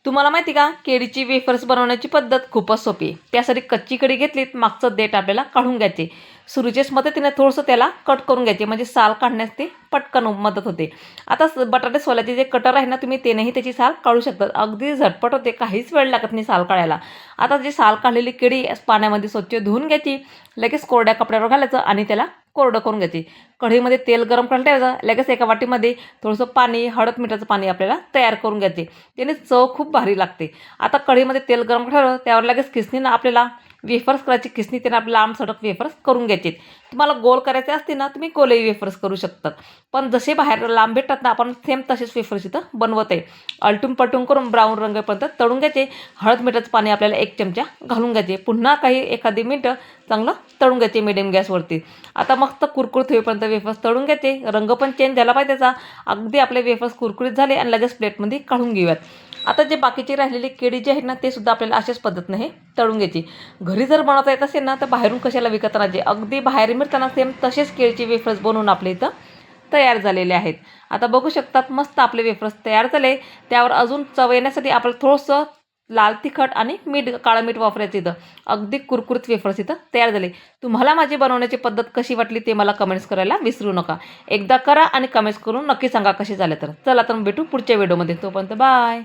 तुम्हाला माहिती का, केळीची वेफर्स बनवण्याची पद्धत खूपच सोपी आहे. त्यासाठी कच्ची केळी घेतलीत, मागचं देठ आपल्याला काढून घ्यायचे. सुरीचेच मदतीने थोडंसं त्याला कट करून घ्यायचे, म्हणजे साल काढण्यास ते पटकन मदत होते. आता बटाटे सोलाचे जे कटर आहे ना, तुम्ही त्यानेही त्याची साल काढू शकता. अगदी झटपट होते, काहीच वेळ लागत नाही साल काढायला. आता जी साल काढलेली केळी पाण्यामध्ये स्वच्छ धुवून घ्यायची, लगेच कोरड्या कपड्यावर घालायचं आणि त्याला कोरडं करून घ्यायची. कढईमध्ये तेल गरम करायला ठेवायचं. लगेच एका वाटीमध्ये थोडंसं पाणी, हळद मिठाचं पाणी आपल्याला तयार करून घ्यायचे. त्याने चव खूप भारी लागते. आता कढईमध्ये तेल गरम ठेवलं, त्यावर लगेच खिसणीनं आपल्याला वेफर्स करायची. खिसणी त्याने आपल्याला लांब सडक वेफर्स करून घ्यायचे. तुम्हाला गोल करायचे असते ना, तुम्ही गोलही वेफर्स करू शकतात. पण जसे बाहेर लांब भेटतात ना, आपण सेम तसेच वेफर्स इथं बनवत आहे. आलटून पलटून करून ब्राऊन रंगापर्यंत तळून घ्यायचे. हळद मिठाचं पाणी आपल्याला 1 चमचा घालून घ्यायचे. पुन्हा एखादी मिनिटं चांगलं तळून घ्यायचे मीडियम गॅसवरती. आता मस्त कुरकुरीत होईपर्यंत वेफर्स तळून घ्यायचे. रंग पण चेंज झाला पाहिजे त्याचा. अगदी आपले वेफर्स कुरकुरीत झाले आणि लगेच प्लेटमध्ये काढून घेऊयात. आता जे बाकीचे राहिलेले केळी जे आहेत ना, ते सुद्धा आपल्याला अशाच पद्धतीने हे तळून घ्यायची. घरी जर बनवता येत असेल ना, तर बाहेरून कशाला विकत आणायचे. अगदी बाहेर मिळताना सेम तसेच केळीचे वेफर्स बनवून आपल्या इथं तयार झालेले आहेत. आता बघू शकतात, मस्त आपले वेफर्स तयार झाले. त्यावर अजून चव येण्यासाठी आपल्याला थोडंसं लाल तिखट आणि मीठ, काळं मीठ वापरायचं इथं. अगदी कुरकुरीत वेफर्स इथं तयार झाले. तुम्हाला माझी बनवण्याची पद्धत कशी वाटली ते मला कमेंट्स करायला विसरू नका. एकदा करा आणि कमेंट्स करून नक्की सांगा कसे झाले तर. चला तर भेटू पुढच्या व्हिडिओमध्ये. तोपर्यंत बाय.